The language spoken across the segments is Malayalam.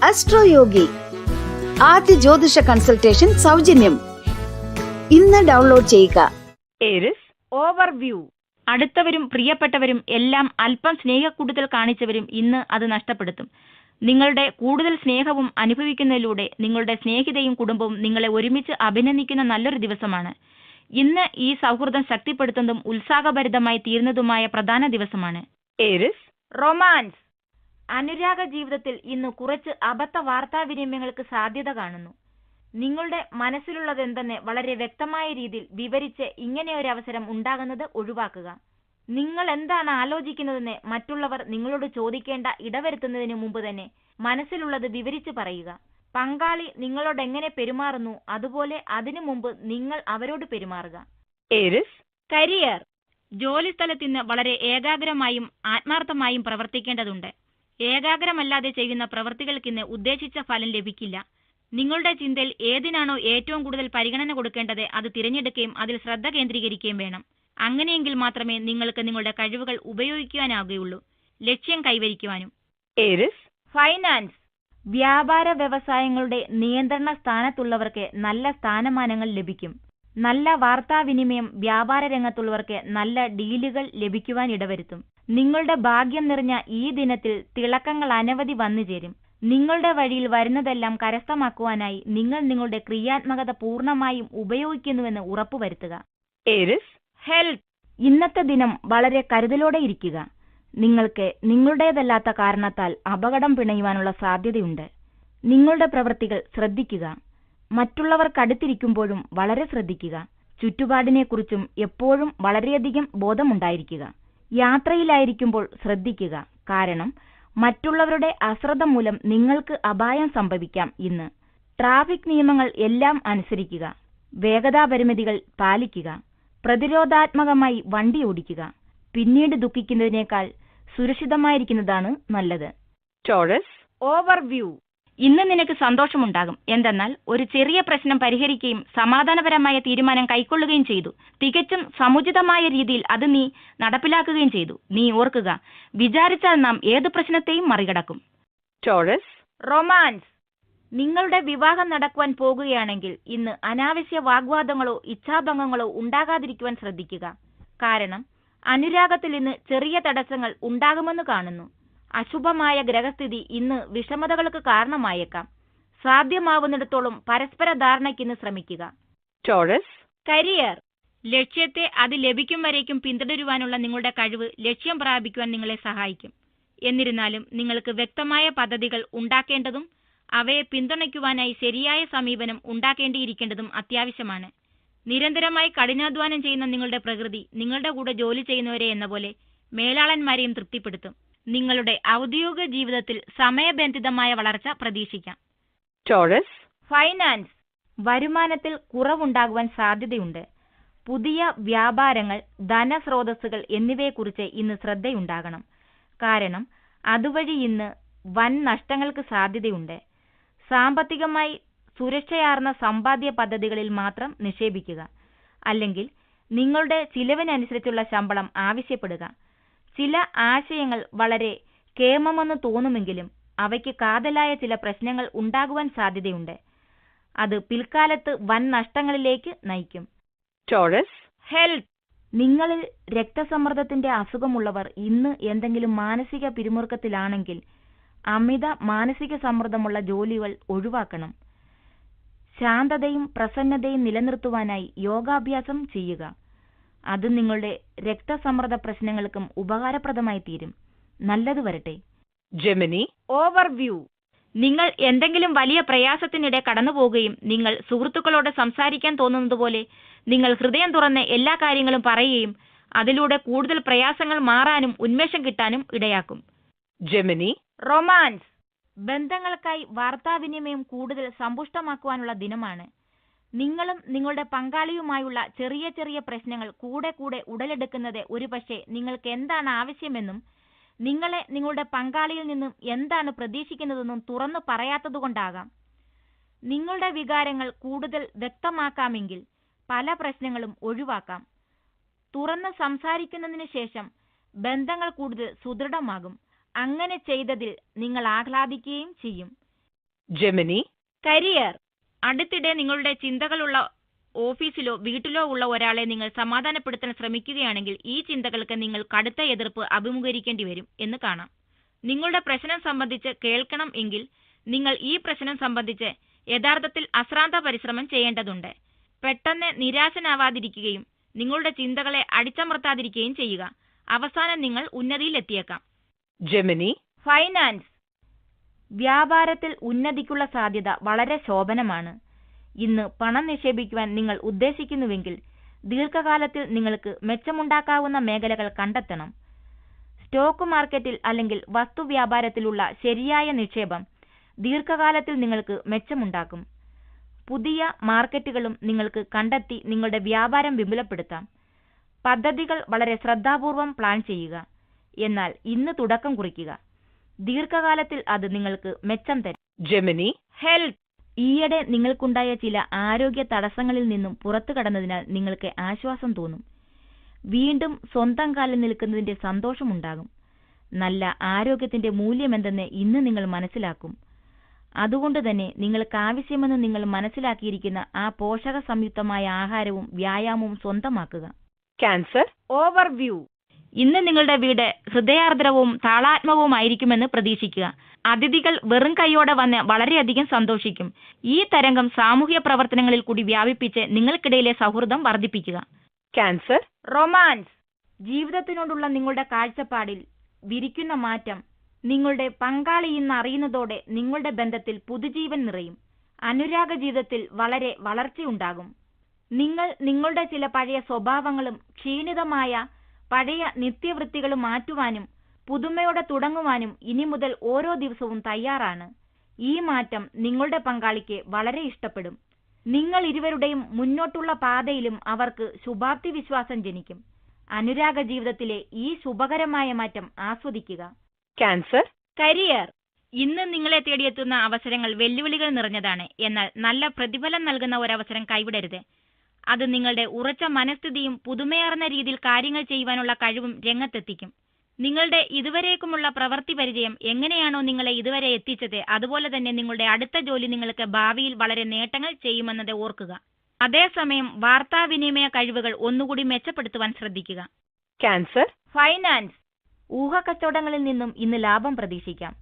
അസ്ട്രോയോഗി ആദ്യ ജ്യോതിഷ കൺസൾട്ടേഷൻ സൗജന്യം. ഇന്ന് ഡൗൺലോഡ് ചെയ്യുക. Aries overview. അടുത്തവരും പ്രിയപ്പെട്ടവരും എല്ലാം അല്പം സ്നേഹക്കൂടുതൽ കാണിച്ചവരും ഇന്ന് അത് നഷ്ടപ്പെടുത്തും. നിങ്ങളുടെ കൂടുതൽ സ്നേഹവും അനുഭവിക്കുന്നതിലൂടെ നിങ്ങളുടെ സ്നേഹിതയും കുടുംബവും നിങ്ങളെ ഒരുമിച്ച് അഭിനന്ദിക്കുന്ന നല്ലൊരു ദിവസമാണ്. ഇന്ന് ഈ സൗഹൃദം ശക്തിപ്പെടുത്തുന്നതും ഉത്സാഹഭരിതമായി തീരുന്നതുമായ പ്രധാന ദിവസമാണ്. Aries romance. അനുരാഗ ജീവിതത്തിൽ ഇന്ന് കുറച്ച് അബദ്ധ വാർത്താവിനിമയങ്ങൾക്ക് സാധ്യത കാണുന്നു. നിങ്ങളുടെ മനസ്സിലുള്ളതെന്തെന്ന് വളരെ വ്യക്തമായ രീതിയിൽ വിവരിച്ച് ഇങ്ങനെ ഒരു അവസരം ഉണ്ടാകുന്നത് ഒഴിവാക്കുക. നിങ്ങൾ എന്താണ് ആലോചിക്കുന്നതെന്ന് മറ്റുള്ളവർ നിങ്ങളോട് ചോദിക്കേണ്ട ഇടവരുത്തുന്നതിന് മുമ്പ് തന്നെ മനസ്സിലുള്ളത് വിവരിച്ച് പറയുക. പങ്കാളി നിങ്ങളോട് എങ്ങനെ പെരുമാറുന്നു അതുപോലെ അതിനു മുമ്പ് നിങ്ങൾ അവരോട് പെരുമാറുക. Aries career. ജോലിസ്ഥലത്ത് ഇന്ന് വളരെ ഏകാഗ്രമായും ആത്മാർത്ഥമായും പ്രവർത്തിക്കേണ്ടതുണ്ട്. ഏകാഗ്രമല്ലാതെ ചെയ്യുന്ന പ്രവൃത്തികൾക്കിന്ന് ഉദ്ദേശിച്ച ഫലം ലഭിക്കില്ല. നിങ്ങളുടെ ചിന്തയിൽ ഏതിനാണോ ഏറ്റവും കൂടുതൽ പരിഗണന കൊടുക്കേണ്ടത് അത് തിരഞ്ഞെടുക്കുകയും അതിൽ ശ്രദ്ധ കേന്ദ്രീകരിക്കുകയും വേണം. അങ്ങനെയെങ്കിൽ മാത്രമേ നിങ്ങൾക്ക് നിങ്ങളുടെ കഴിവുകൾ ഉപയോഗിക്കുവാനാവുകയുള്ളൂ, ലക്ഷ്യം കൈവരിക്കുവാനും. Aries finance. വ്യാപാര വ്യവസായങ്ങളുടെ നിയന്ത്രണ സ്ഥാനത്തുള്ളവർക്ക് നല്ല സ്ഥാനമാനങ്ങൾ ലഭിക്കും. നല്ല വാർത്താവിനിമയം വ്യാപാര രംഗത്തുള്ളവർക്ക് നല്ല ഡീലുകൾ ലഭിക്കുവാൻ ഇടവരുത്തും. നിങ്ങളുടെ ഭാഗ്യം നിറഞ്ഞ ഈ ദിനത്തിൽ തിളക്കങ്ങൾ അനവധി വന്നു ചേരും. നിങ്ങളുടെ വഴിയിൽ വരുന്നതെല്ലാം കരസ്ഥമാക്കുവാനായി നിങ്ങൾ നിങ്ങളുടെ ക്രിയാത്മകത പൂർണ്ണമായും ഉപയോഗിക്കുന്നുവെന്ന് ഉറപ്പുവരുത്തുക. Aries health. ഇന്നത്തെ ദിനം വളരെ കരുതലോടെ ഇരിക്കുക. നിങ്ങൾക്ക് നിങ്ങളുടേതല്ലാത്ത കാരണത്താൽ അപകടം പിണയുവാനുള്ള സാധ്യതയുണ്ട്. നിങ്ങളുടെ പ്രവൃത്തികൾ ശ്രദ്ധിക്കുക. മറ്റുള്ളവർക്കടുത്തിരിക്കുമ്പോഴും വളരെ ശ്രദ്ധിക്കുക. ചുറ്റുപാടിനെക്കുറിച്ചും എപ്പോഴും വളരെയധികം ബോധമുണ്ടായിരിക്കുക. യാത്രയിലായിരിക്കുമ്പോൾ ശ്രദ്ധിക്കുക, കാരണം മറ്റുള്ളവരുടെ അശ്രദ്ധ മൂലം നിങ്ങൾക്ക് അപായം സംഭവിക്കാം. ഇന്ന് ട്രാഫിക് നിയമങ്ങൾ എല്ലാം അനുസരിക്കുക. വേഗതാ പരിമിതികൾ പാലിക്കുക. പ്രതിരോധാത്മകമായി വണ്ടി ഓടിക്കുക. പിന്നീട് ദുഃഖിക്കുന്നതിനേക്കാൾ സുരക്ഷിതമായിരിക്കുന്നതാണ് നല്ലത്. Taurus overview. ഇന്ന് നിനക്ക് സന്തോഷമുണ്ടാകും. എന്തെന്നാൽ ഒരു ചെറിയ പ്രശ്നം പരിഹരിക്കുകയും സമാധാനപരമായ തീരുമാനം കൈക്കൊള്ളുകയും ചെയ്തു. തികച്ചും സമുചിതമായ രീതിയിൽ അത് നീ നടപ്പിലാക്കുകയും ചെയ്തു. നീ ഓർക്കുക, വിചാരിച്ചാൽ നാം ഏത് പ്രശ്നത്തെയും മറികടക്കും. Taurus romance. നിങ്ങളുടെ വിവാഹം നടക്കുവാൻ പോകുകയാണെങ്കിൽ ഇന്ന് അനാവശ്യ വാഗ്വാദങ്ങളോ ഇച്ഛാഭംഗങ്ങളോ ഉണ്ടാകാതിരിക്കുവാൻ ശ്രദ്ധിക്കുക. കാരണം അനുരാഗത്തിൽ ഇന്ന് ചെറിയ തടസ്സങ്ങൾ ഉണ്ടാകുമെന്ന് കാണുന്നു. അശുഭമായ ഗ്രഹസ്ഥിതി ഇന്ന് വിഷമതകൾക്ക് കാരണമായേക്കാം. സാധ്യമാവുന്നിടത്തോളം പരസ്പര ധാരണയ്ക്കിന്ന് ശ്രമിക്കുക. Taurus career. ലക്ഷ്യത്തെ അത് ലഭിക്കും വരേക്കും പിന്തുടരുവാനുള്ള നിങ്ങളുടെ കഴിവ് ലക്ഷ്യം പ്രാപിക്കുവാൻ നിങ്ങളെ സഹായിക്കും. എന്നിരുന്നാലും നിങ്ങൾക്ക് വ്യക്തമായ പദ്ധതികൾ ഉണ്ടാക്കേണ്ടതും അവയെ പിന്തുണയ്ക്കുവാനായി ശരിയായ സമീപനം ഉണ്ടാക്കേണ്ടിയിരിക്കേണ്ടതും അത്യാവശ്യമാണ്. നിരന്തരമായി കഠിനാധ്വാനം ചെയ്യുന്ന നിങ്ങളുടെ പ്രകൃതി നിങ്ങളുടെ കൂടെ ജോലി ചെയ്യുന്നവരെ എന്ന പോലെ മേലാളന്മാരെയും തൃപ്തിപ്പെടുത്തും. നിങ്ങളുടെ ഔദ്യോഗിക ജീവിതത്തിൽ സമയബന്ധിതമായ വളർച്ച പ്രതീക്ഷിക്കാം. Taurus finance. വരുമാനത്തിൽ കുറവുണ്ടാകുവാൻ സാധ്യതയുണ്ട്. പുതിയ വ്യാപാരങ്ങൾ, ധനസ്രോതസ്സുകൾ എന്നിവയെക്കുറിച്ച് ഇന്ന് ശ്രദ്ധയുണ്ടാകണം. കാരണം അതുവഴി ഇന്ന് വൻ നഷ്ടങ്ങൾക്ക് സാധ്യതയുണ്ട്. സാമ്പത്തികമായി സുരക്ഷയാർന്ന സമ്പാദ്യ പദ്ധതികളിൽ മാത്രം നിക്ഷേപിക്കുക. അല്ലെങ്കിൽ നിങ്ങളുടെ ചിലവിനനുസരിച്ചുള്ള ശമ്പളം ആവശ്യപ്പെടുക. ചില ആശയങ്ങൾ വളരെ കേമമെന്ന് തോന്നുമെങ്കിലും അവയ്ക്ക് കാതലായ ചില പ്രശ്നങ്ങൾ ഉണ്ടാകുവാൻ സാധ്യതയുണ്ട്. അത് പിൽക്കാലത്ത് വൻ നഷ്ടങ്ങളിലേക്ക് നയിക്കും. Taurus health. നിങ്ങളിൽ രക്തസമ്മർദ്ദത്തിന്റെ അസുഖമുള്ളവർ ഇന്ന് എന്തെങ്കിലും മാനസിക പിരിമുറുക്കത്തിലാണെങ്കിൽ അമിത മാനസിക സമ്മർദ്ദമുള്ള ജോലികൾ ഒഴിവാക്കണം. ശാന്തതയും പ്രസന്നതയും നിലനിർത്തുവാനായി യോഗാഭ്യാസം ചെയ്യുക. അത് നിങ്ങളുടെ രക്തസമ്മർദ്ദ പ്രശ്നങ്ങൾക്കും ഉപകാരപ്രദമായി തീരും. നല്ലത് വരട്ടെ. Gemini overview. നിങ്ങൾ എന്തെങ്കിലും വലിയ പ്രയാസത്തിനിടെ കടന്നുപോകുകയും നിങ്ങൾ സുഹൃത്തുക്കളോട് സംസാരിക്കാൻ തോന്നുന്നതുപോലെ നിങ്ങൾ ഹൃദയം തുറന്ന് എല്ലാ കാര്യങ്ങളും പറയുകയും അതിലൂടെ കൂടുതൽ പ്രയാസങ്ങൾ മാറാനും ഉന്മേഷം കിട്ടാനും ഇടയാക്കും. Gemini romance. ബന്ധങ്ങൾക്കായി വാർത്താവിനിമയം കൂടുതൽ സമ്പുഷ്ടമാക്കുവാനുള്ള ദിനമാണ്. നിങ്ങളും നിങ്ങളുടെ പങ്കാളിയുമായുള്ള ചെറിയ ചെറിയ പ്രശ്നങ്ങൾ കൂടെ കൂടെ ഉടലെടുക്കുന്നത് ഒരുപക്ഷെ നിങ്ങൾക്ക് എന്താണ് ആവശ്യമെന്നും നിങ്ങളെ നിങ്ങളുടെ പങ്കാളിയിൽ നിന്നും എന്താണ് പ്രതീക്ഷിക്കുന്നതെന്നും തുറന്നു പറയാത്തതുകൊണ്ടാകാം. നിങ്ങളുടെ വികാരങ്ങൾ കൂടുതൽ വ്യക്തമാക്കാമെങ്കിൽ പല പ്രശ്നങ്ങളും ഒഴിവാക്കാം. തുറന്ന് സംസാരിക്കുന്നതിന് ശേഷം ബന്ധങ്ങൾ കൂടുതൽ സുദൃഢമാകും. അങ്ങനെ ചെയ്തതിൽ നിങ്ങൾ ആഹ്ലാദിക്കുകയും ചെയ്യും. Gemini. കരിയർ. അടുത്തിടെ നിങ്ങളുടെ ചിന്തകളുള്ള ഓഫീസിലോ വീട്ടിലോ ഉള്ള ഒരാളെ നിങ്ങൾ സമാധാനപ്പെടുത്താൻ ശ്രമിക്കുകയാണെങ്കിൽ ഈ ചിന്തകൾക്ക് നിങ്ങൾ കടുത്ത എതിർപ്പ് അഭിമുഖീകരിക്കേണ്ടി വരും എന്ന് കാണാം. നിങ്ങളുടെ പ്രശ്നം സംബന്ധിച്ച് കേൾക്കണം എങ്കിൽ നിങ്ങൾ ഈ പ്രശ്നം സംബന്ധിച്ച് യഥാർത്ഥത്തിൽ അശ്രാന്ത പരിശ്രമം ചെയ്യേണ്ടതുണ്ട്. പെട്ടെന്ന് നിരാശനാവാതിരിക്കുകയും നിങ്ങളുടെ ചിന്തകളെ അടിച്ചമർത്താതിരിക്കുകയും ചെയ്യുക. അവസാനം നിങ്ങൾ ഉന്നതിയിലെത്തിയേക്കാം. Gemini. ഫൈനാൻസ്. വ്യാപാരത്തിൽ ഉന്നതിക്കുള്ള സാധ്യത വളരെ ശോഭനമാണ്. ഇന്ന് പണം നിക്ഷേപിക്കുവാൻ നിങ്ങൾ ഉദ്ദേശിക്കുന്നുവെങ്കിൽ ദീർഘകാലത്തിൽ നിങ്ങൾക്ക് മെച്ചമുണ്ടാക്കാവുന്ന മേഖലകൾ കണ്ടെത്തണം. സ്റ്റോക്ക് മാർക്കറ്റിൽ അല്ലെങ്കിൽ വസ്തുവ്യാപാരത്തിലുള്ള ശരിയായ നിക്ഷേപം ദീർഘകാലത്തിൽ നിങ്ങൾക്ക് മെച്ചമുണ്ടാക്കും. പുതിയ മാർക്കറ്റുകളും നിങ്ങൾക്ക് കണ്ടെത്തി നിങ്ങളുടെ വ്യാപാരം വിപുലപ്പെടുത്താം. പദ്ധതികൾ വളരെ ശ്രദ്ധാപൂർവം പ്ലാൻ ചെയ്യുക. എന്നാൽ ഇന്ന് തുടക്കം കുറിക്കുക. ദീർഘകാലത്തിൽ അത് നിങ്ങൾക്ക് മെച്ചം തരും. Gemini. ഹെൽത്ത്. ഈയിടെ നിങ്ങൾക്കുണ്ടായ ചില ആരോഗ്യ തടസ്സങ്ങളിൽ നിന്നും പുറത്തു കടന്നതിനാൽ നിങ്ങൾക്ക് ആശ്വാസം തോന്നും. വീണ്ടും സ്വന്തം കാലിൽ നിൽക്കുന്നതിന്റെ സന്തോഷമുണ്ടാകും. നല്ല ആരോഗ്യത്തിന്റെ മൂല്യമെന്തെന്ന് ഇന്ന് നിങ്ങൾ മനസ്സിലാക്കും. അതുകൊണ്ട് തന്നെ നിങ്ങൾക്ക് ആവശ്യമെന്ന് നിങ്ങൾ മനസ്സിലാക്കിയിരിക്കുന്ന ആ പോഷക സംയുക്തമായ ആഹാരവും വ്യായാമവും സ്വന്തമാക്കുക. Cancer. ഓവർവ്യൂ. ഇന്ന് നിങ്ങളുടെ വീട് ഹൃദയാർദ്രവും താളാത്മകവുമായിരിക്കുമെന്ന് പ്രതീക്ഷിക്കുക. അതിഥികൾ വെറും കൈയോടെ വന്ന് വളരെയധികം സന്തോഷിക്കും. ഈ തരംഗം സാമൂഹ്യ പ്രവർത്തനങ്ങളിൽ കൂടി വ്യാപിപ്പിച്ച് നിങ്ങൾക്കിടയിലെ സൗഹൃദം വർദ്ധിപ്പിക്കുക. Cancer. റൊമാൻസ്. ജീവിതത്തിനോടുള്ള നിങ്ങളുടെ കാഴ്ചപ്പാടിൽ വിരിക്കുന്ന മാറ്റം നിങ്ങളുടെ പങ്കാളി ഇന്ന് അറിയുന്നതോടെ നിങ്ങളുടെ ബന്ധത്തിൽ പുതുജീവൻ നിറയും. അനുരാഗ ജീവിതത്തിൽ വളരെ വളർച്ചയുണ്ടാകും. നിങ്ങൾ നിങ്ങളുടെ ചില പഴയ സ്വഭാവങ്ങളും ക്ഷീണിതമായ പഴയ നിത്യവൃത്തികളും മാറ്റുവാനും പുതുമയോടെ തുടങ്ങുവാനും ഇനി മുതൽ ഓരോ ദിവസവും തയ്യാറാണ്. ഈ മാറ്റം നിങ്ങളുടെ പങ്കാളിക്ക് വളരെ ഇഷ്ടപ്പെടും. നിങ്ങൾ ഇരുവരുടെയും മുന്നോട്ടുള്ള പാതയിലും അവർക്ക് ശുഭാപ്തി വിശ്വാസം ജനിക്കും. അനുരാഗ ജീവിതത്തിലെ ഈ ശുഭകരമായ മാറ്റം ആസ്വദിക്കുക. Cancer. കരിയർ. ഇന്ന് നിങ്ങളെ തേടിയെത്തുന്ന അവസരങ്ങൾ വെല്ലുവിളികൾ നിറഞ്ഞതാണ്. എന്നാൽ നല്ല പ്രതിഫലം നൽകുന്ന ഒരവസരം കൈവിടരുത്. അത് നിങ്ങളുടെ ഉറച്ച മനസ്ഥിതിയും പുതുമയാർന്ന രീതിയിൽ കാര്യങ്ങൾ ചെയ്യുവാനുള്ള കഴിവും രംഗത്തെത്തിക്കും. നിങ്ങളുടെ ഇതുവരേക്കുമുള്ള പ്രവൃത്തി പരിചയം എങ്ങനെയാണോ നിങ്ങളെ ഇതുവരെ എത്തിച്ചത്, അതുപോലെ തന്നെ നിങ്ങളുടെ അടുത്ത ജോലി നിങ്ങൾക്ക് ഭാവിയിൽ വളരെ നേട്ടങ്ങൾ ചെയ്യുമെന്നത് ഓർക്കുക. അതേസമയം വാർത്താവിനിമയ കഴിവുകൾ ഒന്നുകൂടി മെച്ചപ്പെടുത്തുവാൻ ശ്രദ്ധിക്കുക. Cancer. ഫൈനാൻസ്. ഊഹക്കച്ചവടങ്ങളിൽ നിന്നും ഇന്ന് ലാഭം പ്രതീക്ഷിക്കാം.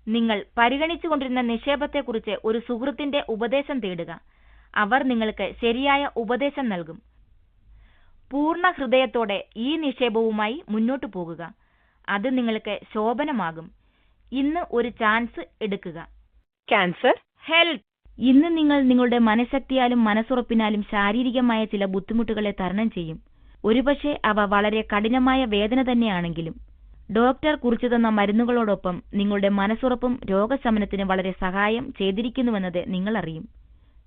നിങ്ങൾ പരിഗണിച്ചുകൊണ്ടിരുന്ന നിക്ഷേപത്തെക്കുറിച്ച് ഒരു സുഹൃത്തിന്റെ ഉപദേശം തേടുക. അവർ നിങ്ങൾക്ക് ശരിയായ ഉപദേശം നൽകും. പൂർണ്ണ ഹൃദയത്തോടെ ഈ നിക്ഷേപവുമായി മുന്നോട്ടു പോകുക. അത് നിങ്ങൾക്ക് ശോഭനമാകും. ഇന്ന് ഒരു ചാൻസ് എടുക്കുക. Cancer. ഹെൽത്ത്. ഇന്ന് നിങ്ങൾ നിങ്ങളുടെ മനഃശക്തിയാലും മനസ്സുറപ്പിനാലും ശാരീരികമായ ചില ബുദ്ധിമുട്ടുകളെ തരണം ചെയ്യും. ഒരുപക്ഷെ അവ വളരെ കഠിനമായ വേദന തന്നെയാണെങ്കിലും ഡോക്ടർ കുറിച്ചു തന്ന മരുന്നുകളോടൊപ്പം നിങ്ങളുടെ മനസ്സുറപ്പും രോഗശമനത്തിന് വളരെ സഹായം ചെയ്തിരിക്കുന്നുവെന്നത് നിങ്ങൾ അറിയും.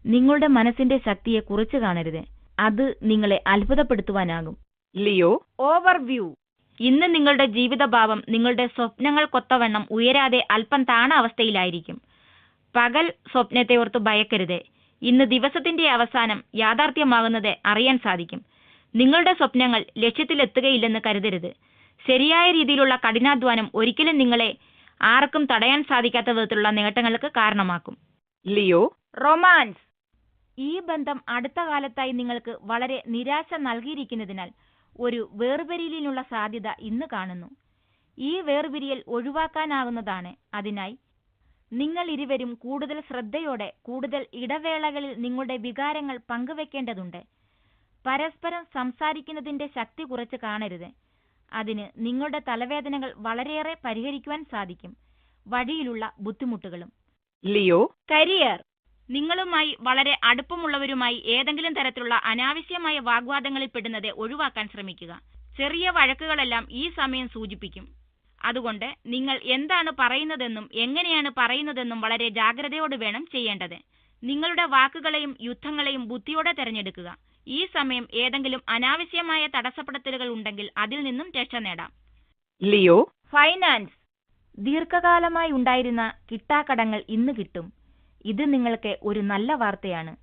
നിങ്ങളുടെ മനസ്സിന്റെ ശക്തിയെ കുറിച്ചു കാണരുത്. അത് നിങ്ങളെ അത്ഭുതപ്പെടുത്തുവാനാകും. Leo. ഓവർവ്യൂ. ഇന്ന് നിങ്ങളുടെ ജീവിതഭാവം നിങ്ങളുടെ സ്വപ്നങ്ങൾക്കൊത്തവണ്ണം ഉയരാതെ അല്പം താണ അവസ്ഥയിലായിരിക്കും. പകൽ സ്വപ്നത്തെ ഓർത്ത് ഭയക്കരുത്. ഇന്ന് ദിവസത്തിന്റെ അവസാനം യാഥാർത്ഥ്യമാകുന്നത് അറിയാൻ സാധിക്കും. നിങ്ങളുടെ സ്വപ്നങ്ങൾ ലക്ഷ്യത്തിലെത്തുകയില്ലെന്ന് കരുതരുത്. ശരിയായ രീതിയിലുള്ള കഠിനാധ്വാനം ഒരിക്കലും നിങ്ങളെ ആർക്കും തടയാൻ സാധിക്കാത്ത വിധത്തിലുള്ള നേട്ടങ്ങൾക്ക് കാരണമാക്കും. Leo. റൊമാൻസ്. ഈ ബന്ധം അടുത്ത കാലത്തായി നിങ്ങൾക്ക് വളരെ നിരാശ നൽകിയിരിക്കുന്നതിനാൽ ഒരു വേർപിരിയലിനുള്ള സാധ്യത ഇന്ന് കാണുന്നു. ഈ വേർപിരിയൽ ഒഴിവാക്കാനാകുന്നതാണ്. അതിനായി നിങ്ങൾ ഇരുവരും കൂടുതൽ ശ്രദ്ധയോടെ കൂടുതൽ ഇടവേളകളിൽ നിങ്ങളുടെ വികാരങ്ങൾ പങ്കുവെക്കേണ്ടതുണ്ട്. പരസ്പരം സംസാരിക്കുന്നതിന്റെ ശക്തി കുറച്ച് കാണരുത്. അതിന് നിങ്ങളുടെ തലവേദനകൾ വളരെയേറെ പരിഹരിക്കുവാൻ സാധിക്കും. വഴിയിലുള്ള ബുദ്ധിമുട്ടുകളും. Leo. കരിയർ. നിങ്ങളുമായി വളരെ അടുപ്പമുള്ളവരുമായി ഏതെങ്കിലും തരത്തിലുള്ള അനാവശ്യമായ വാഗ്വാദങ്ങളിൽ പെടുന്നത് ഒഴിവാക്കാൻ ശ്രമിക്കുക. ചെറിയ വഴക്കുകളെല്ലാം ഈ സമയം സൂചിപ്പിക്കും. അതുകൊണ്ട് നിങ്ങൾ എന്താണ് പറയുന്നതെന്നും എങ്ങനെയാണ് പറയുന്നതെന്നും വളരെ ജാഗ്രതയോടെ വേണം ചെയ്യേണ്ടത്. നിങ്ങളുടെ വാക്കുകളെയും യുദ്ധങ്ങളെയും ബുദ്ധിയോടെ തിരഞ്ഞെടുക്കുക. ഈ സമയം ഏതെങ്കിലും അനാവശ്യമായ തടസ്സപ്പെടുത്തലുകൾ ഉണ്ടെങ്കിൽ അതിൽ നിന്നും രക്ഷ നേടാം. Leo. ഫൈനാൻസ്. ദീർഘകാലമായി ഉണ്ടായിരുന്ന കിട്ടാക്കടങ്ങൾ ഇന്ന് കിട്ടും. ഇത് നിങ്ങൾക്ക് ഒരു നല്ല വാർത്തയാണ്.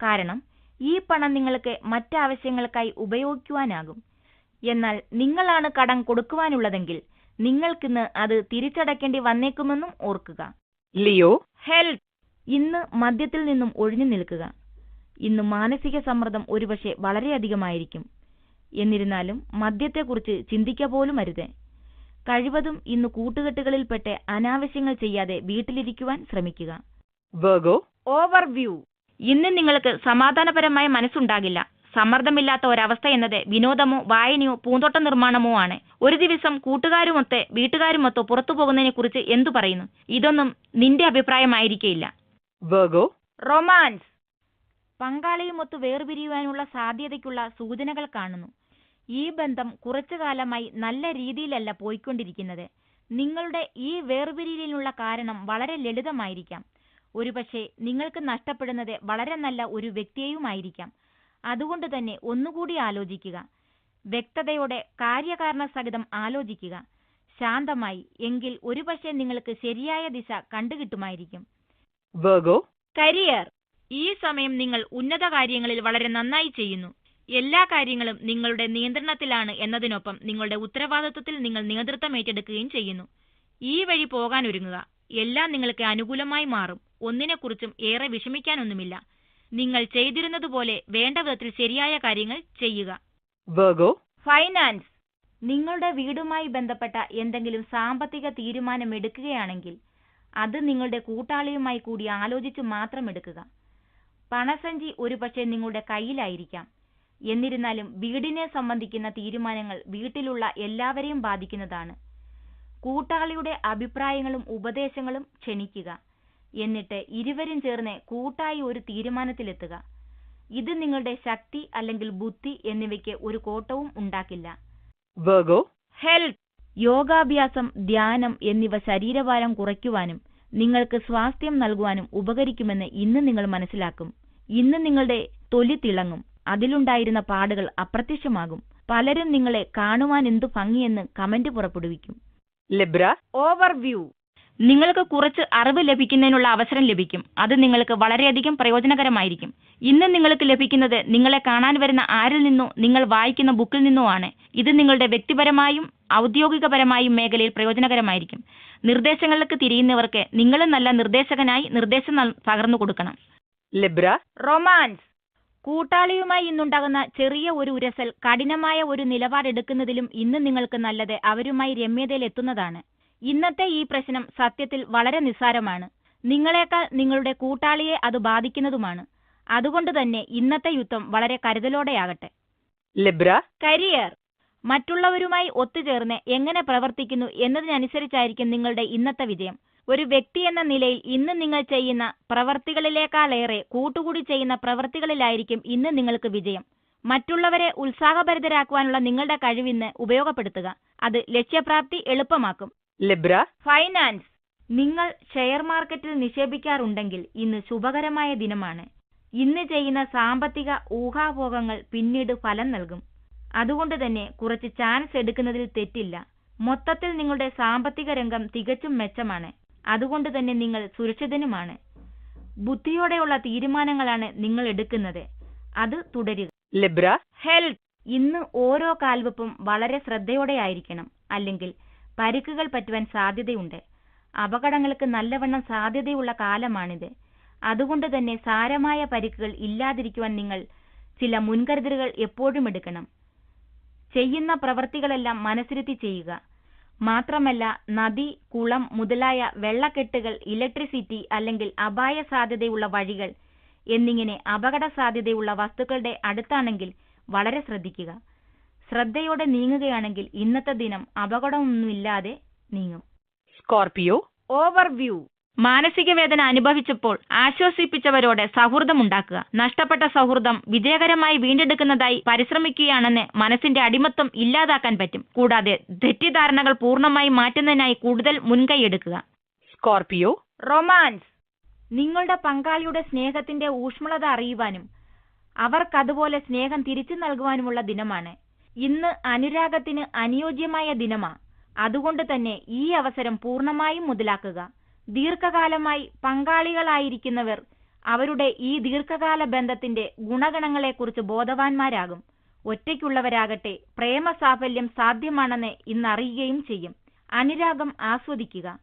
കാരണം ഈ പണം നിങ്ങൾക്ക് മറ്റാവശ്യങ്ങൾക്കായി ഉപയോഗിക്കുവാനാകും. എന്നാൽ നിങ്ങളാണ് കടം കൊടുക്കുവാനുള്ളതെങ്കിൽ നിങ്ങൾക്കിന്ന് അത് തിരിച്ചടയ്ക്കേണ്ടി വന്നേക്കുമെന്നും ഓർക്കുക. Leo. ഹെൽത്ത്. ഇന്ന് മദ്യത്തിൽ നിന്നും ഒഴിഞ്ഞു നിൽക്കുക. ഇന്ന് മാനസിക സമ്മർദ്ദം ഒരുപക്ഷെ വളരെയധികമായിരിക്കും. എന്നിരുന്നാലും മദ്യത്തെക്കുറിച്ച് ചിന്തിക്കുക പോലും അരുത്. കഴിവതും ഇന്ന് കൂട്ടുകെട്ടുകളിൽപ്പെട്ട് അനാവശ്യങ്ങൾ ചെയ്യാതെ വീട്ടിലിരിക്കുവാൻ ശ്രമിക്കുക. Virgo, overview. ഇന്ന് നിങ്ങൾക്ക് സമാധാനപരമായ മനസ്സുണ്ടാകില്ല. സമ്മർദ്ദമില്ലാത്ത ഒരവസ്ഥ എന്നത് വിനോദമോ വായനയോ പൂന്തോട്ട നിർമ്മാണമോ ആണ്. ഒരു ദിവസം കൂട്ടുകാരുമൊത്ത് വീട്ടുകാരുമൊത്ത് പുറത്തു പോകുന്നതിനെ കുറിച്ച് എന്തു പറയുന്നു? ഇതൊന്നും നിന്റെ അഭിപ്രായമായിരിക്കില്ല. Virgo, romance. പങ്കാളിയുമൊത്ത് വേർപിരിയുവാനുള്ള സാധ്യതയ്ക്കുള്ള സൂചനകൾ കാണുന്നു. ഈ ബന്ധം കുറച്ചു കാലമായി നല്ല രീതിയിലല്ല പോയിക്കൊണ്ടിരിക്കുന്നത്. നിങ്ങളുടെ ഈ വേർപിരിയലിനുള്ള കാരണം വളരെ ലളിതമായിരിക്കാം. ഒരുപക്ഷെ നിങ്ങൾക്ക് നഷ്ടപ്പെടുന്നത് വളരെ നല്ല ഒരു വ്യക്തിയെയുമായിരിക്കാം. അതുകൊണ്ട് തന്നെ ഒന്നുകൂടി ആലോചിക്കുക. വ്യക്തതയോടെ കാര്യകാരണ സഹിതം ആലോചിക്കുക. ശാന്തമായി. എങ്കിൽ ഒരുപക്ഷെ നിങ്ങൾക്ക് ശരിയായ ദിശ കണ്ടുകിട്ടുമായിരിക്കും. Virgo, career. ഈ സമയം നിങ്ങൾ ഉന്നത കാര്യങ്ങളിൽ വളരെ നന്നായി ചെയ്യുന്നു. എല്ലാ കാര്യങ്ങളും നിങ്ങളുടെ നിയന്ത്രണത്തിലാണ് എന്നതിനൊപ്പം നിങ്ങളുടെ ഉത്തരവാദിത്വത്തിൽ നിങ്ങൾ നേതൃത്വം ഏറ്റെടുക്കുകയും ചെയ്യുന്നു. ഈ വഴി പോകാൻ ഒരുങ്ങുക. എല്ലാം നിങ്ങൾക്ക് അനുകൂലമായി മാറും. ഒന്നിനെക്കുറിച്ചും ഏറെ വിഷമിക്കാനൊന്നുമില്ല. നിങ്ങൾ ചെയ്തിരുന്നതുപോലെ വേണ്ട വിധത്തിൽ ശരിയായ കാര്യങ്ങൾ ചെയ്യുക. Virgo, finance. നിങ്ങളുടെ വീടുമായി ബന്ധപ്പെട്ട എന്തെങ്കിലും സാമ്പത്തിക തീരുമാനം എടുക്കുകയാണെങ്കിൽ അത് നിങ്ങളുടെ കൂട്ടാളിയുമായി കൂടി ആലോചിച്ച് മാത്രം എടുക്കുക. പണസഞ്ചി ഒരുപക്ഷെ നിങ്ങളുടെ കയ്യിലായിരിക്കാം. എന്നിരുന്നാലും വീടിനെ സംബന്ധിക്കുന്ന തീരുമാനങ്ങൾ വീട്ടിലുള്ള എല്ലാവരെയും ബാധിക്കുന്നതാണ്. കൂട്ടാളിയുടെ അഭിപ്രായങ്ങളും ഉപദേശങ്ങളും ക്ഷണിക്കുക. എന്നിട്ട് ഇരുവരും ചേർന്ന് കൂട്ടായി ഒരു തീരുമാനത്തിലെത്തുക. ഇത് നിങ്ങളുടെ ശക്തി അല്ലെങ്കിൽ ബുദ്ധി എന്നിവയ്ക്ക് ഒരു കോട്ടവും ഉണ്ടാക്കില്ല. Virgo, health. യോഗാഭ്യാസം, ധ്യാനം എന്നിവ ശരീരഭാരം കുറയ്ക്കുവാനും നിങ്ങൾക്ക് സ്വാസ്ഥ്യം നൽകുവാനും ഉപകരിക്കുമെന്ന് ഇന്ന് നിങ്ങൾ മനസ്സിലാക്കും. ഇന്ന് നിങ്ങളുടെ തൊലി തിളങ്ങും. അതിലുണ്ടായിരുന്ന പാടുകൾ അപ്രത്യക്ഷമാകും. പലരും നിങ്ങളെ കാണുവാൻ എന്തു ഭംഗിയെന്ന് കമന്റ് പുറപ്പെടുവിക്കും. Libra, overview. നിങ്ങൾക്ക് കുറച്ച് അറിവ് ലഭിക്കുന്നതിനുള്ള അവസരം ലഭിക്കും. അത് നിങ്ങൾക്ക് വളരെയധികം പ്രയോജനകരമായിരിക്കും. ഇന്ന് നിങ്ങൾക്ക് ലഭിക്കുന്നത് നിങ്ങളെ കാണാൻ വരുന്ന ആരിൽ നിന്നോ നിങ്ങൾ വായിക്കുന്ന ബുക്കിൽ നിന്നോ ആണ്. ഇത് നിങ്ങളുടെ വ്യക്തിപരമായും ഔദ്യോഗികപരമായും മേഖലയിൽ പ്രയോജനകരമായിരിക്കും. നിർദ്ദേശങ്ങൾക്ക് തിരിയുന്നവർക്ക് നിങ്ങളും നല്ല നിർദ്ദേശകനായി നിർദ്ദേശം പകർന്നു കൊടുക്കണം. Libra, romance. കൂട്ടാളിയുമായി ഇന്നുണ്ടാകുന്ന ചെറിയ ഒരു ഉരസൽ കഠിനമായ ഒരു നിലപാടെടുക്കുന്നതിലും ഇന്ന് നിങ്ങൾക്ക് നല്ലത് അവരുമായി രമ്യതയിൽ എത്തുന്നതാണ്. ഇന്നത്തെ ഈ പ്രശ്നം സത്യത്തിൽ വളരെ നിസ്സാരമാണ്. നിങ്ങളെക്കാൾ നിങ്ങളുടെ കൂട്ടാളിയെ അത് ബാധിക്കുന്നതുമാണ്. അതുകൊണ്ട് തന്നെ ഇന്നത്തെ യുദ്ധം വളരെ കരുതലോടെയാകട്ടെ. Libra, career. മറ്റുള്ളവരുമായി ഒത്തുചേർന്ന് എങ്ങനെ പ്രവർത്തിക്കുന്നു എന്നതിനനുസരിച്ചായിരിക്കും നിങ്ങളുടെ ഇന്നത്തെ വിജയം. ഒരു വ്യക്തി എന്ന നിലയിൽ ഇന്ന് നിങ്ങൾ ചെയ്യുന്ന പ്രവർത്തികളിലേക്കാളേറെ കൂട്ടുകൂടി ചെയ്യുന്ന പ്രവർത്തികളിലായിരിക്കും ഇന്ന് നിങ്ങൾക്ക് വിജയം. മറ്റുള്ളവരെ ഉത്സാഹഭരിതരാക്കുവാനുള്ള നിങ്ങളുടെ കഴിവിന്ന് ഉപയോഗപ്പെടുത്തുക. അത് ലക്ഷ്യപ്രാപ്തി എളുപ്പമാക്കും. Libra, finance. നിങ്ങൾ ഷെയർ മാർക്കറ്റിൽ നിക്ഷേപിക്കാറുണ്ടെങ്കിൽ ഇന്ന് ശുഭകരമായ ദിനമാണ്. ഇന്ന് ചെയ്യുന്ന സാമ്പത്തിക ഊഹാഭോഗങ്ങൾ പിന്നീട് ഫലം നൽകും. അതുകൊണ്ട് തന്നെ കുറച്ച് ചാൻസ് എടുക്കുന്നതിൽ തെറ്റില്ല. മൊത്തത്തിൽ നിങ്ങളുടെ സാമ്പത്തിക രംഗം തികച്ചും മെച്ചമാണ്. അതുകൊണ്ട് തന്നെ നിങ്ങൾ സുരക്ഷിതനുമാണ്. ബുദ്ധിയോടെയുള്ള തീരുമാനങ്ങളാണ് നിങ്ങൾ എടുക്കുന്നത്. അത് തുടരുക. Libra, health. ഇന്ന് ഓരോ കാൽവെപ്പും വളരെ ശ്രദ്ധയോടെയായിരിക്കണം. അല്ലെങ്കിൽ പരിക്കുകൾ പറ്റുവാൻ സാധ്യതയുണ്ട്. അപകടങ്ങൾക്ക് നല്ലവണ്ണം സാധ്യതയുള്ള കാലമാണിത്. അതുകൊണ്ട് തന്നെ സാരമായ പരിക്കുകൾ ഇല്ലാതിരിക്കുവാൻ നിങ്ങൾ ചില മുൻകരുതലുകൾ എപ്പോഴും എടുക്കണം. ചെയ്യുന്ന പ്രവൃത്തികളെല്ലാം മനസ്സിരുത്തി ചെയ്യുക. മാത്രമല്ല നദി, കുളം മുതലായ വെള്ളക്കെട്ടുകൾ, ഇലക്ട്രിസിറ്റി അല്ലെങ്കിൽ അപായ സാധ്യതയുള്ള വഴികൾ എന്നിങ്ങനെ അപകട സാധ്യതയുള്ള വസ്തുക്കളുടെ അടുത്താണെങ്കിൽ വളരെ ശ്രദ്ധിക്കുക. ശ്രദ്ധയോടെ നീങ്ങുകയാണെങ്കിൽ ഇന്നത്തെ ദിനം അപകടമൊന്നുമില്ലാതെ നീങ്ങും. Scorpio, overview. മാനസിക വേദന അനുഭവിച്ചപ്പോൾ ആശ്വസിപ്പിച്ചവരോട് സൗഹൃദമുണ്ടാക്കുക. നഷ്ടപ്പെട്ട സൗഹൃദം വിജയകരമായി വീണ്ടെടുക്കുന്നതായി പരിശ്രമിക്കുകയാണെന്ന് മനസ്സിന്റെ അടിമത്തം ഇല്ലാതാക്കാൻ പറ്റും. കൂടാതെ തെറ്റിദ്ധാരണകൾ പൂർണ്ണമായി മാറ്റുന്നതിനായി കൂടുതൽ മുൻകൈയെടുക്കുക. Scorpio, romance. നിങ്ങളുടെ പങ്കാളിയുടെ സ്നേഹത്തിന്റെ ഊഷ്മളത അറിയുവാനും അവർക്കതുപോലെ സ്നേഹം തിരിച്ചു നൽകുവാനുമുള്ള ദിനമാണ്. ഇന്ന് അനുരാഗത്തിന് അനുയോജ്യമായ ദിനമാണ്. അതുകൊണ്ട് തന്നെ ഈ അവസരം പൂർണ്ണമായും മുതലാക്കുക. ദീർഘകാലമായി പങ്കാളികളായിരിക്കുന്നവർ അവരുടെ ഈ ദീർഘകാല ബന്ധത്തിന്റെ ഗുണഗണങ്ങളെക്കുറിച്ച് ബോധവാന്മാരാകും. ഒറ്റയ്ക്കുള്ളവരാകട്ടെ പ്രേമസാഫല്യം സാധ്യമാണെന്ന് ഇന്നറിയുകയും ചെയ്യും. അനുരാഗം ആസ്വദിക്കുക.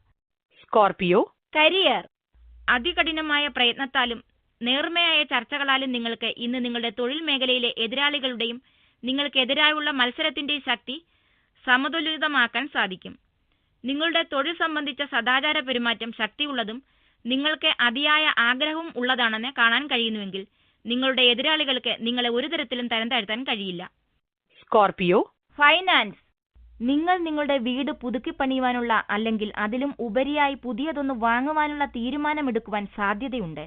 Scorpio, career. അതികഠിനമായ പ്രയത്നത്താലും നേർമയായ ചർച്ചകളാലും നിങ്ങൾക്ക് ഇന്ന് നിങ്ങളുടെ തൊഴിൽ മേഖലയിലെ എതിരാളികളുടെയും നിങ്ങൾക്കെതിരായുള്ള മത്സരത്തിന്റെയും ശക്തി സമതുലിതമാക്കാൻ സാധിക്കും. നിങ്ങളുടെ തൊഴിൽ സംബന്ധിച്ച സദാചാര പെരുമാറ്റം ശക്തിയുള്ളതും നിങ്ങൾക്ക് അതിയായ ആഗ്രഹവും ഉള്ളതാണെന്ന് കാണാൻ കഴിയുന്നുവെങ്കിൽ നിങ്ങളുടെ എതിരാളികൾക്ക് നിങ്ങളെ ഒരു തരത്തിലും തരം താഴ്ത്താൻ കഴിയില്ല. സ്കോർപിയോ. ഫൈനാൻസ്. നിങ്ങൾ നിങ്ങളുടെ വീട് പുതുക്കിപ്പണിയുവാനുള്ള അല്ലെങ്കിൽ അതിലും ഉപരിയായി പുതിയതൊന്ന് വാങ്ങുവാനുള്ള തീരുമാനമെടുക്കുവാൻ സാധ്യതയുണ്ട്.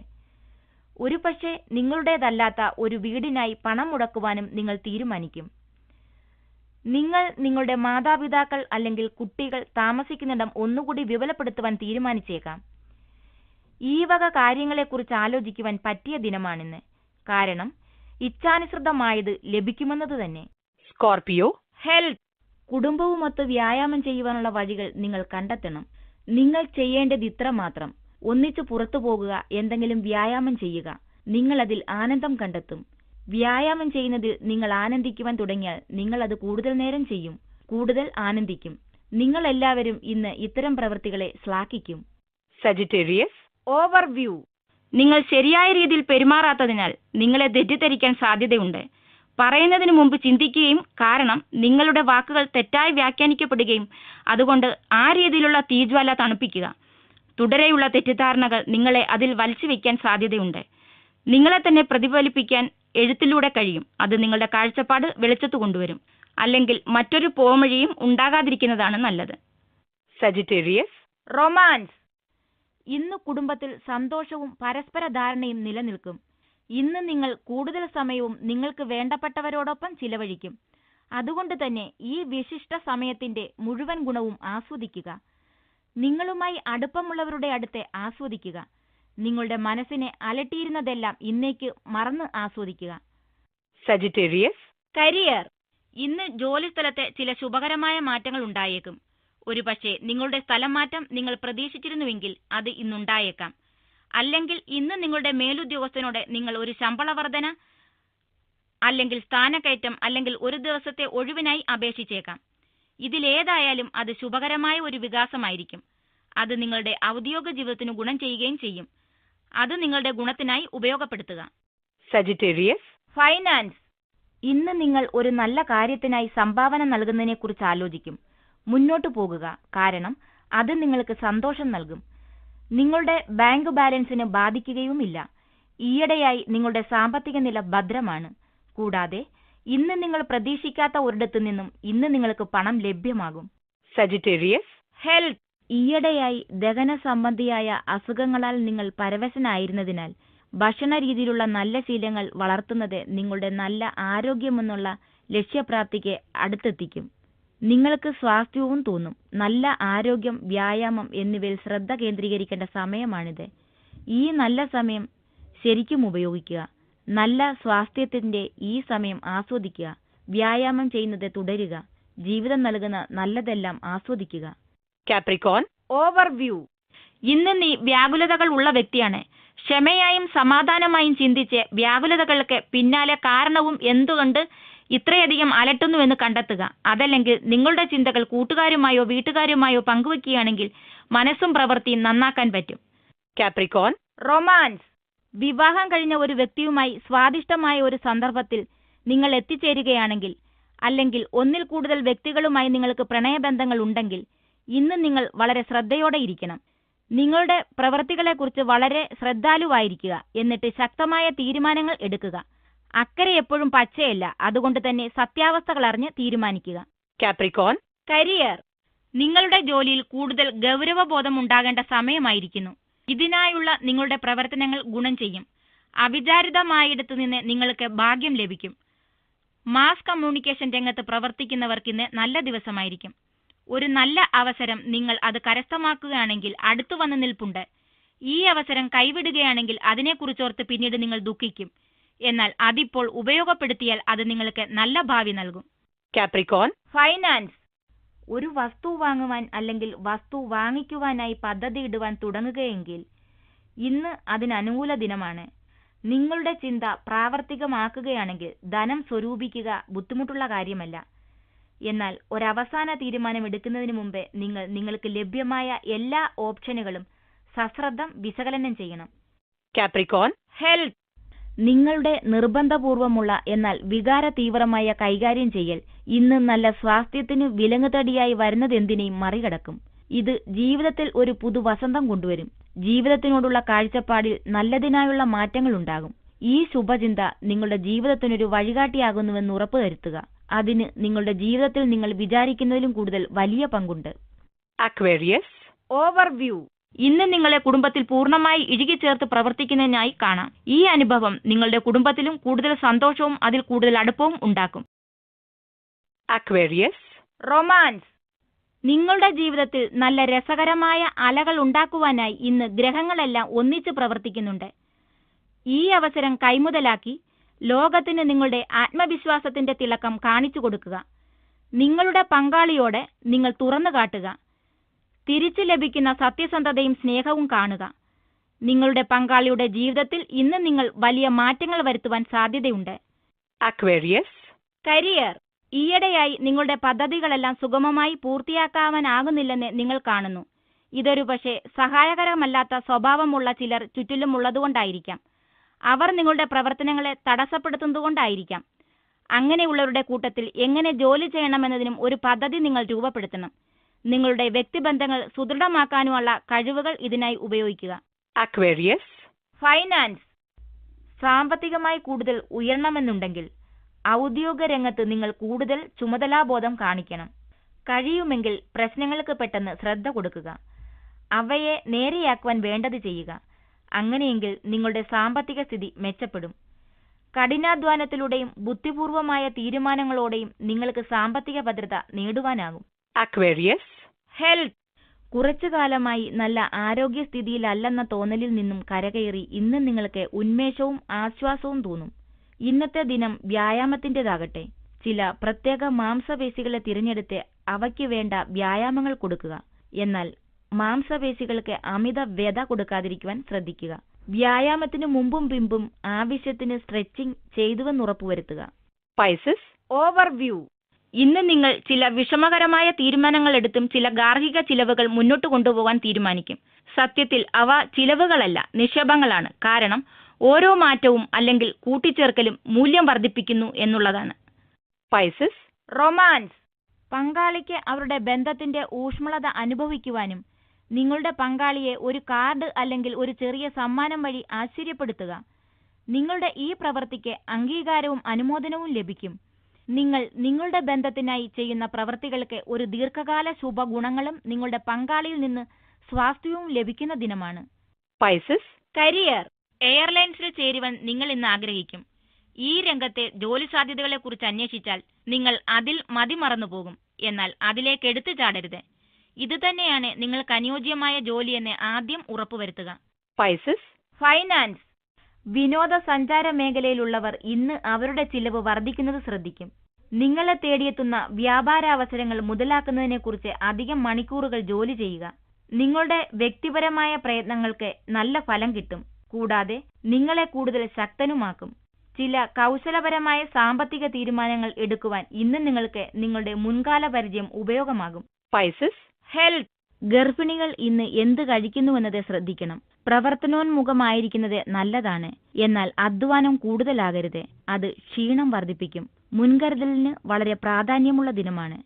ഒരുപക്ഷെ നിങ്ങളുടേതല്ലാത്ത ഒരു വീടിനായി പണം മുടക്കുവാനും നിങ്ങൾ തീരുമാനിക്കും. നിങ്ങൾ നിങ്ങളുടെ മാതാപിതാക്കൾ അല്ലെങ്കിൽ കുട്ടികൾ താമസിക്കുന്നിടം ഒന്നുകൂടി വിപുലപ്പെടുത്തുവാൻ തീരുമാനിച്ചേക്കാം. ഈ വക കാര്യങ്ങളെക്കുറിച്ച് ആലോചിക്കുവാൻ പറ്റിയ ദിനമാണിന്ന്. കാരണം ഇച്ഛാനുസൃതമായത് ലഭിക്കുമെന്നത് തന്നെ. സ്കോർപിയോ. ഹെൽത്ത്. കുടുംബവുമൊത്ത് വ്യായാമം ചെയ്യുവാനുള്ള വഴികൾ നിങ്ങൾ കണ്ടെത്തണം. നിങ്ങൾ ചെയ്യേണ്ടത് ഇത്ര മാത്രം: ഒന്നിച്ചു പുറത്തു പോകുക, എന്തെങ്കിലും വ്യായാമം ചെയ്യുക. നിങ്ങൾ അതിൽ ആനന്ദം കണ്ടെത്തും. വ്യായാമം ചെയ്യുന്നതിൽ നിങ്ങൾ ആനന്ദിക്കുവാൻ തുടങ്ങിയാൽ നിങ്ങൾ അത് കൂടുതൽ നേരം ചെയ്യും, കൂടുതൽ ആനന്ദിക്കും. നിങ്ങൾ എല്ലാവരും ഇന്ന് ഇത്തരം പ്രവൃത്തികളെ ശ്ലാഘിക്കും. സജിറ്റേറിയസ്. ഓവർവ്യൂ. നിങ്ങൾ ശരിയായ രീതിയിൽ പെരുമാറാത്തതിനാൽ നിങ്ങളെ തെറ്റിദ്ധരിക്കാൻ സാധ്യതയുണ്ട്. പറയുന്നതിന് മുമ്പ് ചിന്തിക്കുകയും, കാരണം നിങ്ങളുടെ വാക്കുകൾ തെറ്റായി വ്യാഖ്യാനിക്കപ്പെടുകയും അതുകൊണ്ട് ആ രീതിയിലുള്ള തീജ്വാല തണുപ്പിക്കുക. തുടരെയുള്ള തെറ്റിദ്ധാരണകൾ നിങ്ങളെ അതിൽ വലിച്ചു വയ്ക്കാൻ സാധ്യതയുണ്ട്. നിങ്ങളെ തന്നെ പ്രതിഫലിപ്പിക്കാൻ എഴുത്തിലൂടെ കഴിയും. അത് നിങ്ങളുടെ കാഴ്ചപ്പാട് വെളിച്ചത്ത് കൊണ്ടുവരും. അല്ലെങ്കിൽ മറ്റൊരു പോംവഴിയും ഉണ്ടാകാതിരിക്കുന്നതാണ് നല്ലത്. സജിറ്റേറിയസ്. റൊമാൻസ്. ഇന്ന് കുടുംബത്തിൽ സന്തോഷവും പരസ്പര ധാരണയും നിലനിൽക്കും. ഇന്ന് നിങ്ങൾ കൂടുതൽ സമയവും നിങ്ങൾക്ക് വേണ്ടപ്പെട്ടവരോടൊപ്പം ചിലവഴിക്കും. അതുകൊണ്ട് തന്നെ ഈ വിശിഷ്ട സമയത്തിന്റെ മുഴുവൻ ഗുണവും ആസ്വദിക്കുക. നിങ്ങളുമായി അടുപ്പമുള്ളവരുടെ അടുത്തെ ആസ്വദിക്കുക. നിങ്ങളുടെ മനസ്സിനെ അലട്ടിയിരുന്നതെല്ലാം ഇന്നേക്ക് മറന്ന് ആസ്വദിക്കുക. സജിറ്റേറിയസ്. കരിയർ. ഇന്ന് ജോലിസ്ഥലത്തെ ചില ശുഭകരമായ മാറ്റങ്ങൾ ഉണ്ടായേക്കും. ഒരുപക്ഷെ നിങ്ങളുടെ സ്ഥലം മാറ്റം നിങ്ങൾ പ്രതീക്ഷിച്ചിരുന്നുവെങ്കിൽ അത് ഇന്നുണ്ടായേക്കാം. അല്ലെങ്കിൽ ഇന്ന് നിങ്ങളുടെ മേലുദ്യോഗസ്ഥനോട് നിങ്ങൾ ഒരു ശമ്പള വർധന അല്ലെങ്കിൽ സ്ഥാനക്കയറ്റം അല്ലെങ്കിൽ ഒരു ദിവസത്തെ ഒഴിവിനായി അപേക്ഷിച്ചേക്കാം. ഇതിലേതായാലും അത് ശുഭകരമായ ഒരു വികാസമായിരിക്കും. അത് നിങ്ങളുടെ ഔദ്യോഗിക ജീവിതത്തിന് ഗുണം ചെയ്യുകയും ചെയ്യും. അത് നിങ്ങളുടെ ഗുണത്തിനായി ഉപയോഗപ്പെടുത്തുക. സജിറ്റേറിയസ്. ഫൈനാൻസ്. ഇന്ന് നിങ്ങൾ ഒരു നല്ല കാര്യത്തിനായി സംഭാവന നൽകുന്നതിനെക്കുറിച്ച് ആലോചിക്കും. മുന്നോട്ടു പോകുക, കാരണം അത് നിങ്ങൾക്ക് സന്തോഷം നൽകും. നിങ്ങളുടെ ബാങ്ക് ബാലൻസിന് ബാധിക്കുകയുമില്ല. ഈയിടെയായി നിങ്ങളുടെ സാമ്പത്തിക നില ഭദ്രമാണ്. കൂടാതെ ഇന്ന് നിങ്ങൾ പ്രതീക്ഷിക്കാത്ത ഒരിടത്തു നിന്നും ഇന്ന് നിങ്ങൾക്ക് പണം ലഭ്യമാകും. സജിറ്റേറിയസ്. ഹെൽത്ത്. ഈയിടെയായി ദഹന സംബന്ധിയായ അസുഖങ്ങളാൽ നിങ്ങൾ പരവശനായിരുന്നതിനാൽ ഭക്ഷണ രീതിയിലുള്ള നല്ല ശീലങ്ങൾ വളർത്തുന്നത് നിങ്ങളുടെ നല്ല ആരോഗ്യമെന്നുള്ള ലക്ഷ്യപ്രാപ്തിക്ക് അടുത്തെത്തിക്കും. നിങ്ങൾക്ക് സ്വാസ്ഥ്യവും തോന്നും. നല്ല ആരോഗ്യം, വ്യായാമം എന്നിവയിൽ ശ്രദ്ധ കേന്ദ്രീകരിക്കേണ്ട സമയമാണിത്. ഈ നല്ല സമയം ശരിക്കും ഉപയോഗിക്കുക. നല്ല സ്വാസ്ഥ്യത്തിന്റെ ഈ സമയം ആസ്വദിക്കുക. വ്യായാമം ചെയ്യുന്നത് തുടരുക. ജീവിതം നൽകുന്ന നല്ലതെല്ലാം ആസ്വദിക്കുക. കാപ്രിക്കോൺ. ഓവർവ്യൂ. ഇന്ന് നീ വ്യാകുലതകൾ ഉള്ള വ്യക്തിയാണ്. ക്ഷമയായും സമാധാനമായും ചിന്തിച്ച് വ്യാകുലതകൾക്ക് പിന്നാലെ കാരണവും എന്തുകൊണ്ട് ഇത്രയധികം അലട്ടുന്നുവെന്ന് കണ്ടെത്തുക. അതല്ലെങ്കിൽ നിങ്ങളുടെ ചിന്തകൾ കൂട്ടുകാരുമായോ വീട്ടുകാരുമായോ പങ്കുവെക്കുകയാണെങ്കിൽ മനസ്സും പ്രവൃത്തിയും നന്നാക്കാൻ പറ്റും. കാപ്രിക്കോൺ. റൊമാൻസ്. വിവാഹം കഴിഞ്ഞ ഒരു വ്യക്തിയുമായി സ്വാദിഷ്ടമായ ഒരു സന്ദർഭത്തിൽ നിങ്ങൾ എത്തിച്ചേരുകയാണെങ്കിൽ അല്ലെങ്കിൽ ഒന്നിൽ കൂടുതൽ വ്യക്തികളുമായി നിങ്ങൾക്ക് പ്രണയബന്ധങ്ങൾ ഉണ്ടെങ്കിൽ ഇന്ന് നിങ്ങൾ വളരെ ശ്രദ്ധയോടെ ഇരിക്കണം. നിങ്ങളുടെ പ്രവൃത്തികളെക്കുറിച്ച് വളരെ ശ്രദ്ധാലുവായിരിക്കുക. എന്നിട്ട് ശക്തമായ തീരുമാനങ്ങൾ എടുക്കുക. അക്കരെ എപ്പോഴും പച്ചയല്ല. അതുകൊണ്ട് തന്നെ സത്യാവസ്ഥകൾ അറിഞ്ഞ് തീരുമാനിക്കുക. കാപ്രിക്കോൺ. കരിയർ. നിങ്ങളുടെ ജോലിയിൽ കൂടുതൽ ഗൗരവബോധം ഉണ്ടാകേണ്ട സമയമായിരിക്കുന്നു. ഇതിനായുള്ള നിങ്ങളുടെ പ്രവർത്തനങ്ങൾ ഗുണം ചെയ്യും. അവിചാരിതമായിടത്തു നിന്ന് നിങ്ങൾക്ക് ഭാഗ്യം ലഭിക്കും. മാസ് കമ്മ്യൂണിക്കേഷൻ രംഗത്ത് പ്രവർത്തിക്കുന്നവർക്കിന്ന് നല്ല ദിവസമായിരിക്കും. ഒരു നല്ല അവസരം നിങ്ങൾ അത് കരസ്ഥമാക്കുകയാണെങ്കിൽ അടുത്തു വന്ന് നിൽപ്പുണ്ട്. ഈ അവസരം കൈവിടുകയാണെങ്കിൽ അതിനെക്കുറിച്ചോർത്ത് പിന്നീട് നിങ്ങൾ ദുഃഖിക്കും. എന്നാൽ അതിപ്പോൾ ഉപയോഗപ്പെടുത്തിയാൽ അത് നിങ്ങൾക്ക് നല്ല ഭാവി നൽകും. കാപ്രിക്കോൺ. ഫൈനാൻസ്. ഒരു വസ്തു വാങ്ങുവാൻ അല്ലെങ്കിൽ വസ്തു വാങ്ങിക്കുവാനായി പദ്ധതിയിടുവാൻ തുടങ്ങുകയെങ്കിൽ ഇന്ന് അതിനനുകൂല ദിനമാണ്. നിങ്ങളുടെ ചിന്ത പ്രാവർത്തികമാക്കുകയാണെങ്കിൽ ധനം സ്വരൂപിക്കുക ബുദ്ധിമുട്ടുള്ള കാര്യമല്ല. എന്നാൽ ഒരവസാന തീരുമാനം എടുക്കുന്നതിന് മുമ്പ് നിങ്ങൾക്ക് ലഭ്യമായ എല്ലാ ഓപ്ഷനുകളും സശ്രദ്ധം വിശകലനം ചെയ്യണം. Capricorn. ഹെൽത്ത്. നിങ്ങളുടെ നിർബന്ധപൂർവമുള്ള എന്നാൽ വികാര തീവ്രമായ കൈകാര്യം ചെയ്യൽ ഇന്ന് നല്ല സ്വാസ്ഥ്യത്തിനു വിലങ്ങുതടിയായി വരുന്നതെന്തിനേയും മറികടക്കും. ഇത് ജീവിതത്തിൽ ഒരു പുതുവസന്തം കൊണ്ടുവരും. ജീവിതത്തിനോടുള്ള കാഴ്ചപ്പാടിൽ നല്ലതിനായുള്ള മാറ്റങ്ങളുണ്ടാകും. ഈ ശുഭചിന്ത നിങ്ങളുടെ ജീവിതത്തിനൊരു വഴികാട്ടിയാകുന്നുവെന്ന് ഉറപ്പുവരുത്തുക. അതിന് നിങ്ങളുടെ ജീവിതത്തിൽ നിങ്ങൾ വിചാരിക്കുന്നതിലും കൂടുതൽ വലിയ പങ്കുണ്ട്. Aquarius. ഓവർവ്യൂ. ഇന്ന് നിങ്ങളെ കുടുംബത്തിൽ പൂർണ്ണമായി ഇഴുകിച്ചേർത്ത് പ്രവർത്തിക്കുന്നതിനായി കാണാം. ഈ അനുഭവം നിങ്ങളുടെ കുടുംബത്തിലും കൂടുതൽ സന്തോഷവും അതിൽ കൂടുതൽ അടുപ്പവും ഉണ്ടാക്കും. Aquarius. റൊമാൻസ്. നിങ്ങളുടെ ജീവിതത്തിൽ നല്ല രസകരമായ അലകൾ ഉണ്ടാക്കുവാനായി ഇന്ന് ഗ്രഹങ്ങളെല്ലാം ഒന്നിച്ച് പ്രവർത്തിക്കുന്നുണ്ട്. ഈ അവസരം കൈമുതലാക്കി ലോകത്തിന് നിങ്ങളുടെ ആത്മവിശ്വാസത്തിന്റെ തിളക്കം കാണിച്ചു കൊടുക്കുക. നിങ്ങളുടെ പങ്കാളിയോടെ നിങ്ങൾ തുറന്നു കാട്ടുക. തിരിച്ചു ലഭിക്കുന്ന സത്യസന്ധതയും സ്നേഹവും കാണുക. നിങ്ങളുടെ പങ്കാളിയുടെ ജീവിതത്തിൽ ഇന്ന് നിങ്ങൾ വലിയ മാറ്റങ്ങൾ വരുത്തുവാൻ സാധ്യതയുണ്ട്. Aquarius. കരിയർ. ഈയിടെയായി നിങ്ങളുടെ പദ്ധതികളെല്ലാം സുഗമമായി പൂർത്തിയാക്കാവാനാകുന്നില്ലെന്ന് നിങ്ങൾ കാണുന്നു. ഇതൊരു പക്ഷേ സഹായകരമല്ലാത്ത സ്വഭാവമുള്ള ചിലർ ചുറ്റിലുമുള്ളതുകൊണ്ടായിരിക്കാം. അവർ നിങ്ങളുടെ പ്രവർത്തനങ്ങളെ തടസ്സപ്പെടുത്തുന്നതുകൊണ്ടായിരിക്കാം. അങ്ങനെയുള്ളവരുടെ കൂട്ടത്തിൽ എങ്ങനെ ജോലി ചെയ്യണമെന്നതിനും ഒരു പദ്ധതി നിങ്ങൾ രൂപപ്പെടുത്തണം. നിങ്ങളുടെ വ്യക്തിബന്ധങ്ങൾ സുദൃഢമാക്കാനുമുള്ള കഴിവുകൾ ഇതിനായി ഉപയോഗിക്കുക. Aquarius. ഫൈനാൻസ്. സാമ്പത്തികമായി കൂടുതൽ ഉയരണമെന്നുണ്ടെങ്കിൽ ഔദ്യോഗിക രംഗത്ത് നിങ്ങൾ കൂടുതൽ ചുമതലാബോധം കാണിക്കണം. കഴിയുമെങ്കിൽ പ്രശ്നങ്ങൾക്ക് പെട്ടെന്ന് ശ്രദ്ധ കൊടുക്കുക. അവയെ നേരെയാക്കുവാൻ വേണ്ടത് ചെയ്യുക. അങ്ങനെയെങ്കിൽ നിങ്ങളുടെ സാമ്പത്തിക സ്ഥിതി മെച്ചപ്പെടും. കഠിനാധ്വാനത്തിലൂടെയും ബുദ്ധിപൂർവമായ തീരുമാനങ്ങളോടെയും നിങ്ങൾക്ക് സാമ്പത്തിക ഭദ്രത നേടുവാനാകും. Aquarius. ഹെൽത്ത്. കുറച്ചു കാലമായി നല്ല ആരോഗ്യസ്ഥിതിയിലല്ലെന്ന തോന്നലിൽ നിന്നും കരകയറി ഇന്ന് നിങ്ങൾക്ക് ഉന്മേഷവും ആശ്വാസവും തോന്നും. ഇന്നത്തെ ദിനം വ്യായാമത്തിൻ്റെതാകട്ടെ. ചില പ്രത്യേക മാംസപേശികളെ തിരഞ്ഞെടുത്ത് അവയ്ക്ക് വേണ്ട വ്യായാമങ്ങൾ കൊടുക്കുക. എന്നാൽ മാംസപേശികൾക്ക് അമിത വ്യത കൊടുക്കാതിരിക്കുവാൻ ശ്രദ്ധിക്കുക. വ്യായാമത്തിന് മുമ്പും പിമ്പും ആവശ്യത്തിന് സ്ട്രെച്ചിങ് ചെയ്തുവെന്നുറപ്പുവരുത്തുക. Pisces. ഓവർവ്യൂ. ഇന്ന് നിങ്ങൾ ചില വിഷമകരമായ തീരുമാനങ്ങൾ എടുത്തും ചില ഗാർഹിക ചിലവുകൾ മുന്നോട്ട് കൊണ്ടുപോകാൻ തീരുമാനിക്കും. സത്യത്തിൽ അവ ചിലവുകളല്ല, നിക്ഷേപങ്ങളാണ്. കാരണം ഓരോ മാറ്റവും അല്ലെങ്കിൽ കൂട്ടിച്ചേർക്കലും മൂല്യം വർദ്ധിപ്പിക്കുന്നു എന്നുള്ളതാണ്. Pisces. റൊമാൻസ്. പങ്കാളിക്ക് അവരുടെ ബന്ധത്തിന്റെ ഊഷ്മളത അനുഭവിക്കുവാനും നിങ്ങളുടെ പങ്കാളിയെ ഒരു കാർഡ് അല്ലെങ്കിൽ ഒരു ചെറിയ സമ്മാനം വഴി ആശ്ചര്യപ്പെടുത്തുക. നിങ്ങളുടെ ഈ പ്രവൃത്തിക്ക് അംഗീകാരവും അനുമോദനവും ലഭിക്കും. നിങ്ങൾ നിങ്ങളുടെ ബന്ധത്തിനായി ചെയ്യുന്ന പ്രവൃത്തികൾക്ക് ഒരു ദീർഘകാല ശുഭഗുണങ്ങളും നിങ്ങളുടെ പങ്കാളിയിൽ നിന്ന് സ്വാസ്ഥ്യവും ലഭിക്കുന്ന ദിനമാണ്. Pisces. കരിയർ. എയർലൈൻസിൽ ചേരുവാൻ നിങ്ങൾ ഇന്ന് ആഗ്രഹിക്കും. ഈ രംഗത്തെ ജോലി സാധ്യതകളെക്കുറിച്ച് അന്വേഷിച്ചാൽ നിങ്ങൾ അതിൽ മതിമറന്നു പോകും. എന്നാൽ അതിലേക്ക് എടുത്തു ചാടരുത്. ഇത് തന്നെയാണ് നിങ്ങൾക്ക് അനുയോജ്യമായ ജോലിയെന്ന് ആദ്യം ഉറപ്പുവരുത്തുക. Pisces. ഫൈനാൻസ്. വിനോദസഞ്ചാര മേഖലയിലുള്ളവർ ഇന്ന് അവരുടെ ചിലവ് വർദ്ധിക്കുന്നത് ശ്രദ്ധിക്കും. നിങ്ങളെ തേടിയെത്തുന്ന വ്യാപാരാവസരങ്ങൾ മുതലാക്കുന്നതിനെക്കുറിച്ച് അധികം മണിക്കൂറുകൾ ജോലി ചെയ്യുക. നിങ്ങളുടെ വ്യക്തിപരമായ പ്രയത്നങ്ങൾക്ക് നല്ല ഫലം കിട്ടും. കൂടാതെ നിങ്ങളെ കൂടുതൽ ശക്തനുമാക്കും. ചില കൗശലപരമായ സാമ്പത്തിക തീരുമാനങ്ങൾ എടുക്കുവാൻ ഇന്ന് നിങ്ങൾക്ക് നിങ്ങളുടെ മുൻകാല പരിചയം ഉപയോഗമാകും. Pisces. ഹെൽത്ത്. ഗർഭിണികൾ ഇന്ന് എന്ത് കഴിക്കുന്നുവെന്നത് ശ്രദ്ധിക്കണം. പ്രവർത്തനോന്മുഖമായിരിക്കുന്നത് നല്ലതാണ്. എന്നാൽ അധ്വാനം കൂടുതലാകരുത്. അത് ക്ഷീണം വർദ്ധിപ്പിക്കും. മുൻകരുതലിന് വളരെ പ്രാധാന്യമുള്ള ദിനമാണ്.